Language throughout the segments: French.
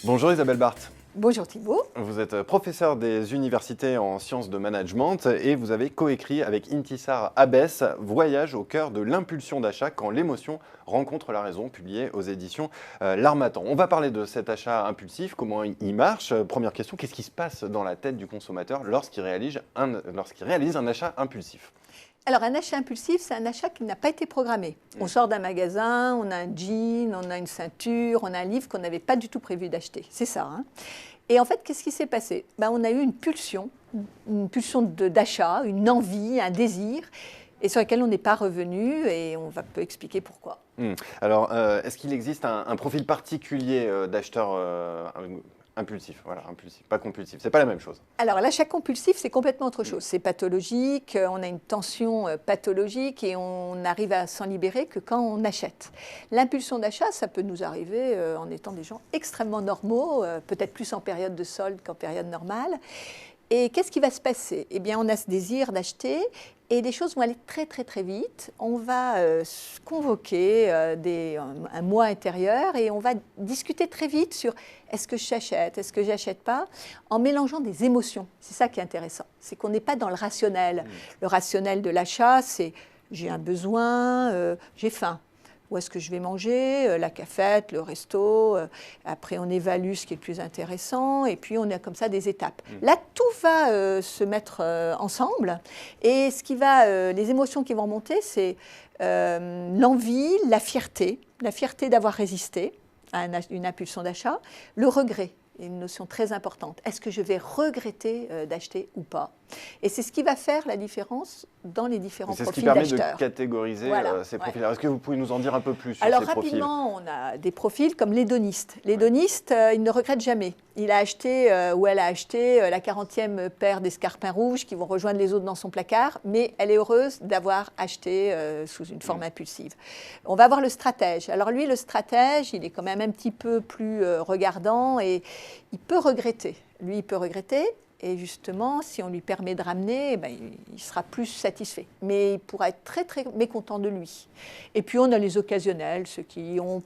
Bonjour Isabelle Barthes. Bonjour Thibault. Vous êtes professeur des universités en sciences de management et vous avez coécrit avec Intisar Abès Voyage au cœur de l'impulsion d'achat quand l'émotion rencontre la raison, publié aux éditions L'Harmattan. On va parler de cet achat impulsif, comment il marche. Première question, qu'est-ce qui se passe dans la tête du consommateur lorsqu'il réalise un achat impulsif ? Alors un achat impulsif, c'est un achat qui n'a pas été programmé. On sort d'un magasin, on a un jean, on a une ceinture, on a un livre qu'on n'avait pas du tout prévu d'acheter. C'est ça. Hein. Et en fait, qu'est-ce qui s'est passé ? On a eu une pulsion d'achat, une envie, un désir, et sur lequel on n'est pas revenu, et on peut expliquer pourquoi. Alors, est-ce qu'il existe un profil particulier d'acheteur impulsif, voilà, impulsif, pas compulsif, c'est pas la même chose. Alors l'achat compulsif, c'est complètement autre chose. C'est pathologique, on a une tension pathologique et on n'arrive à s'en libérer que quand on achète. L'impulsion d'achat, ça peut nous arriver en étant des gens extrêmement normaux, peut-être plus en période de solde qu'en période normale. Et qu'est-ce qui va se passer ? Eh bien, on a ce désir d'acheter et les choses vont aller très, très, très vite. On va convoquer un moi intérieur et on va discuter très vite sur est-ce que j'achète, est-ce que j'achète pas, en mélangeant des émotions. C'est ça qui est intéressant. C'est qu'on n'est pas dans le rationnel. Le rationnel de l'achat, c'est j'ai un besoin, j'ai faim. Où est-ce que je vais manger, la cafette, le resto, après on évalue ce qui est le plus intéressant, et puis on a comme ça des étapes. Là, tout va se mettre ensemble, et les émotions qui vont monter, c'est l'envie, la fierté d'avoir résisté à une impulsion d'achat, le regret. Une notion très importante. Est-ce que je vais regretter d'acheter ou pas ? Et c'est ce qui va faire la différence dans les différents profils d'acheteurs. C'est ce qui permet de catégoriser ces profils. Est-ce que vous pouvez nous en dire un peu plus sur ces profils ? Alors rapidement, on a des profils comme l'hédoniste. L'hédoniste, il ne regrette jamais. Il a acheté ou elle a acheté la 40e paire d'escarpins rouges qui vont rejoindre les autres dans son placard, mais elle est heureuse d'avoir acheté sous une forme impulsive. On va voir le stratège. Alors lui, le stratège, il est quand même un petit peu plus regardant et il peut regretter. Lui, il peut regretter. Et justement, si on lui permet de ramener, il sera plus satisfait. Mais il pourra être très, très mécontent de lui. Et puis, on a les occasionnels, ceux qui ont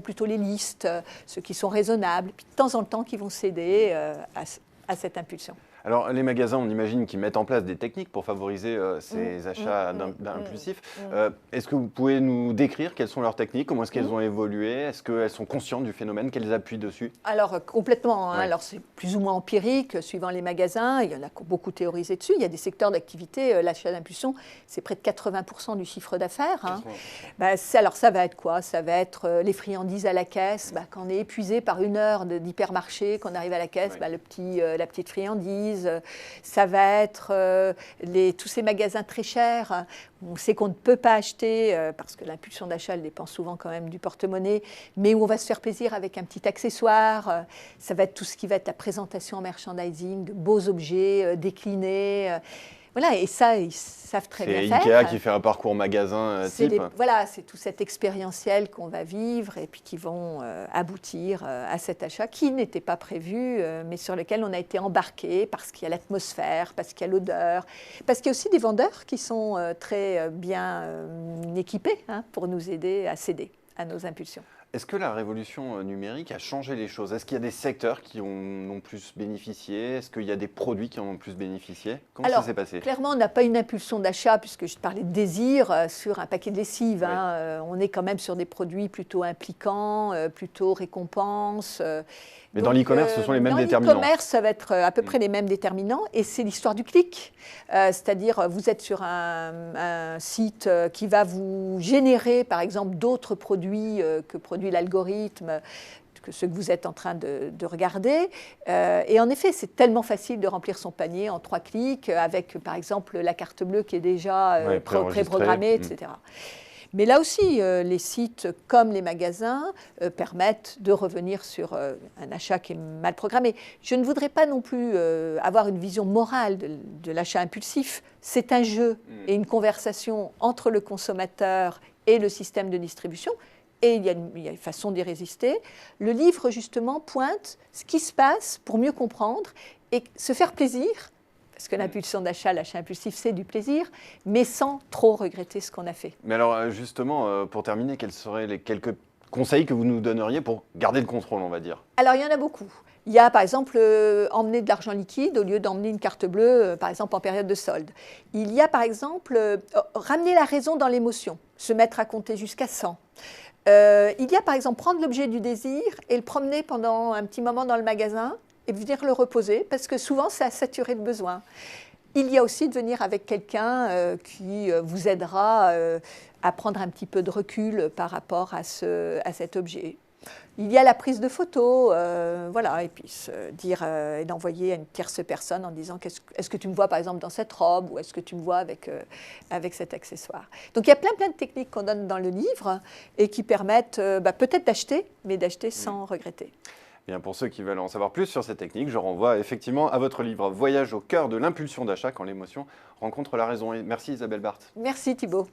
plutôt les listes, ceux qui sont raisonnables, puis de temps en temps, qui vont céder à cette impulsion. Alors, les magasins, on imagine qu'ils mettent en place des techniques pour favoriser ces achats impulsifs. Est-ce que vous pouvez nous décrire quelles sont leurs techniques ? Comment est-ce qu'elles ont évolué ? Est-ce qu'elles sont conscientes du phénomène ? Qu'elles appuient dessus ? Alors, complètement. Hein. Alors, c'est plus ou moins empirique, suivant les magasins. Il y en a beaucoup théorisé dessus. Il y a des secteurs d'activité, l'achat d'impulsion, c'est près de 80% du chiffre d'affaires. Hein. Alors, ça va être quoi ? Ça va être les friandises à la caisse. Quand on est épuisé par une heure d'hypermarché, qu'on arrive à la caisse, la petite friandise. Ça va être tous ces magasins très chers où on sait qu'on ne peut pas acheter parce que l'impulsion d'achat, elle dépend souvent quand même du porte-monnaie, mais où on va se faire plaisir avec un petit accessoire. Ça va être tout ce qui va être la présentation en merchandising, de beaux objets déclinés. Voilà, et ça, ils savent très bien faire. C'est Ikea qui fait un parcours magasin type. C'est tout cet expérientiel qu'on va vivre et puis qui vont aboutir à cet achat qui n'était pas prévu, mais sur lequel on a été embarqué parce qu'il y a l'atmosphère, parce qu'il y a l'odeur, parce qu'il y a aussi des vendeurs qui sont très bien équipés pour nous aider à céder à nos impulsions. Est-ce que la révolution numérique a changé les choses ? Est-ce qu'il y a des secteurs qui en ont plus bénéficié ? Est-ce qu'il y a des produits qui en ont plus bénéficié ? Comment ça s'est passé ? Clairement, on n'a pas une impulsion d'achat, puisque je parlais de désir sur un paquet de lessive. On est quand même sur des produits plutôt impliquants, plutôt récompenses. Mais dans l'e-commerce, ce sont les mêmes déterminants. Dans l'e-commerce, ça va être à peu près les mêmes déterminants. Et c'est l'histoire du clic. C'est-à-dire, vous êtes sur un site qui va vous générer, par exemple, d'autres produits que produit l'algorithme, que ceux que vous êtes en train de regarder. Et en effet, c'est tellement facile de remplir son panier en 3 clics, avec, par exemple, la carte bleue qui est déjà préprogrammée, etc. Mais là aussi, les sites comme les magasins permettent de revenir sur un achat qui est mal programmé. Je ne voudrais pas non plus avoir une vision morale de l'achat impulsif. C'est un jeu et une conversation entre le consommateur et le système de distribution. Et il y a une façon d'y résister. Le livre, justement, pointe ce qui se passe pour mieux comprendre et se faire plaisir. Parce que l'impulsion d'achat, l'achat impulsif, c'est du plaisir, mais sans trop regretter ce qu'on a fait. Mais alors, justement, pour terminer, quels seraient les quelques conseils que vous nous donneriez pour garder le contrôle, on va dire? Alors, il y en a beaucoup. Il y a par exemple emmener de l'argent liquide au lieu d'emmener une carte bleue, par exemple en période de solde. Il y a par exemple ramener la raison dans l'émotion, se mettre à compter jusqu'à 100. Il y a par exemple prendre l'objet du désir et le promener pendant un petit moment dans le magasin et venir le reposer parce que souvent c'est à saturer de besoins. Il y a aussi de venir avec quelqu'un qui vous aidera à prendre un petit peu de recul par rapport à cet objet. Il y a la prise de photos, voilà, et puis se dire et d'envoyer à une tierce personne en disant est-ce que tu me vois par exemple dans cette robe ou est-ce que tu me vois avec cet accessoire. Donc il y a plein de techniques qu'on donne dans le livre et qui permettent peut-être d'acheter, mais d'acheter sans regretter. Bien, pour ceux qui veulent en savoir plus sur ces techniques, je renvoie effectivement à votre livre Voyage au cœur de l'impulsion d'achat quand l'émotion rencontre la raison. Et merci Isabelle Barthes. Merci Thibault.